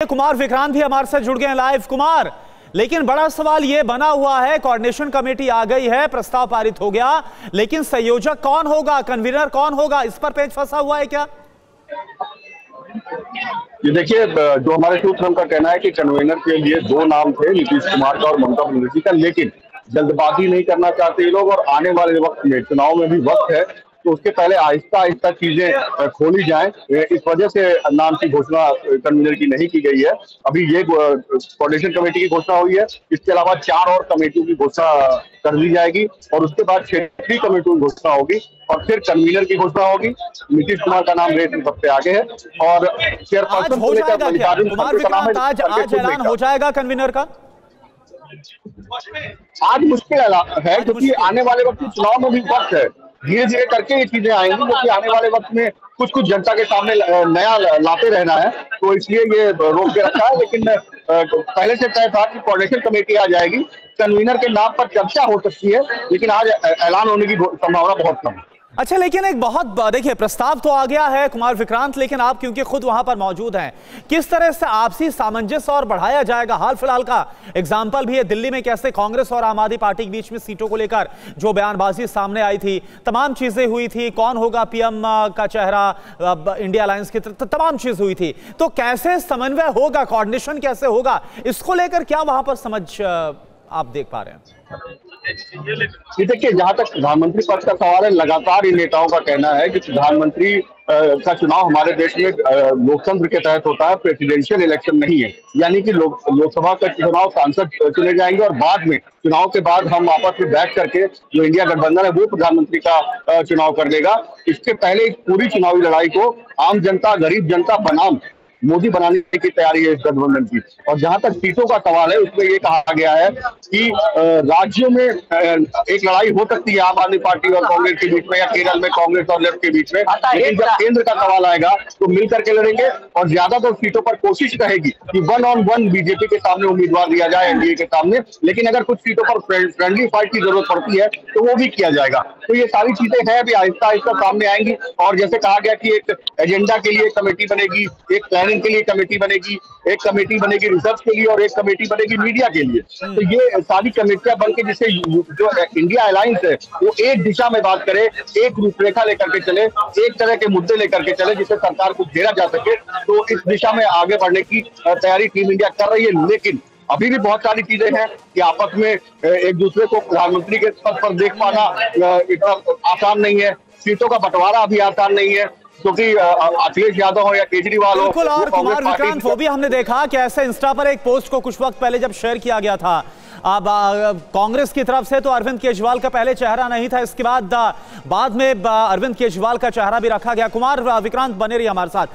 कुमार विक्रांत भी हमारे साथ जुड़ गए हैं लाइव। कुमार, लेकिन बड़ा सवाल यह बना हुआ है, कोऑर्डिनेशन कमेटी आ गई है, प्रस्ताव पारित हो गया, लेकिन संयोजक कौन होगा, कन्वीनर कौन होगा, इस पर पेच फंसा हुआ है क्या? ये देखिए, जो हमारे सूत्रों का कहना है कि कन्वीनर के लिए दो नाम थे, नीतीश कुमार का और ममता बनर्जी का, लेकिन जल्दबाजी नहीं करना चाहते ये लोग और आने वाले वक्त में, चुनाव में भी वक्त है, तो उसके पहले आहिस्ता आहिस्ता चीजें खोली जाएं। इस वजह से नाम की घोषणा कन्वीनर की नहीं की गई है। अभी ये कोऑर्डिनेशन कमेटी की घोषणा हुई है, इसके अलावा 4 और कमेटियों की घोषणा कर दी जाएगी और उसके बाद क्षेत्रीय कमेटियों की घोषणा होगी और फिर कन्वीनर की घोषणा होगी। नीतीश कुमार का नाम रेस में सबसे आगे है और चेयरपर्सन हो जाएगा क्या? कुमार विक्रांत, आज ऐलान हो जाएगा कन्वीनर का? आज मुश्किल है क्योंकि आने वाले वक्त चुनाव में भी वक्त है, धीरे धीरे करके ये चीजें आएंगी, क्योंकि आने वाले वक्त में कुछ जनता के सामने नया लाते रहना है, तो इसलिए ये रोक के रखा है। लेकिन पहले से तय था कि कोऑर्डिनेशन कमेटी आ जाएगी, कन्वीनर के नाम पर चर्चा हो सकती है, लेकिन आज ऐलान होने की संभावना बहुत कम है। अच्छा, लेकिन एक बहुत, देखिए, प्रस्ताव तो आ गया है कुमार विक्रांत, लेकिन आप क्योंकि खुद वहां पर मौजूद हैं, किस तरह से आपसी सामंजस्य और बढ़ाया जाएगा? हाल फिलहाल का एग्जाम्पल भी है दिल्ली में, कैसे कांग्रेस और आम आदमी पार्टी के बीच में सीटों को लेकर जो बयानबाजी सामने आई थी, तमाम चीजें हुई थी, कौन होगा पीएम का चेहरा, इंडिया अलायंस की तमाम चीज हुई थी, तो कैसे समन्वय होगा, कोऑर्डिनेशन कैसे होगा, इसको लेकर क्या वहां पर समझ आप देख पा रहे हैं? देखिए, जहां तक प्रधानमंत्री पद का सवाल है, लगातार इन नेताओं का कहना है कि प्रधानमंत्री का चुनाव हमारे देश में लोकतंत्र के तहत होता है, प्रेसिडेंशियल इलेक्शन नहीं है। यानी कि लोकसभा का चुनाव सांसद चुने जाएंगे और बाद में, चुनाव के बाद हम आपस में बैठ करके जो इंडिया गठबंधन है वो प्रधानमंत्री का चुनाव कर लेगा। इसके पहले इस पूरी चुनावी लड़ाई को आम जनता, गरीब जनता बनाम मोदी बनाने की तैयारी है इस गठबंधन की। और जहां तक सीटों का सवाल है, उसमें ये कहा गया है कि राज्यों में एक लड़ाई हो सकती है आम आदमी पार्टी और कांग्रेस के बीच में, या केरल में कांग्रेस और लेफ्ट के बीच में, लेकिन जब केंद्र का सवाल आएगा तो मिल करके लड़ेंगे और ज्यादातर सीटों पर कोशिश रहेगी कि 1-on-1 बीजेपी के सामने उम्मीदवार दिया जाए, एनडीए के सामने। लेकिन अगर कुछ सीटों पर फ्रेंडली फाइट की जरूरत पड़ती है तो वो भी किया जाएगा। तो ये सारी चीजें हैं, अभी आहिस्ता आहिस्ता सामने आएंगी। और जैसे कहा गया कि एक एजेंडा के लिए कमेटी बनेगी, एक के लिए कमेटी बनेगी, एक कमेटी बनेगी रिसर्च के लिए और एक कमेटी बनेगी मीडिया के लिए। तो ये सारी कमेटियां बनके जिससे जो इंडिया अलायंस है वो एक दिशा में बात करे, एक रूपरेखा लेकर के चले, एक तरह के मुद्दे लेकर के चले जिससे सरकार को घेरा जा सके। तो इस दिशा में आगे बढ़ने की तैयारी टीम इंडिया कर रही है। लेकिन अभी भी बहुत सारी चीजें हैं कि आपस में एक दूसरे को प्रधानमंत्री के पद पर देख पाना इतना आसान नहीं है, सीटों का बंटवारा अभी आसान नहीं है, क्योंकि अखिलेश यादव हो या केजरीवाल हो। बिल्कुल, और कुमार विक्रांत, वो भी हमने देखा कि ऐसे इंस्टा पर एक पोस्ट को कुछ वक्त पहले जब शेयर किया गया था, अब कांग्रेस की तरफ से तो अरविंद केजरीवाल का पहले चेहरा नहीं था, इसके बाद में अरविंद केजरीवाल का चेहरा भी रखा गया। कुमार विक्रांत बने रहिए हमारे साथ।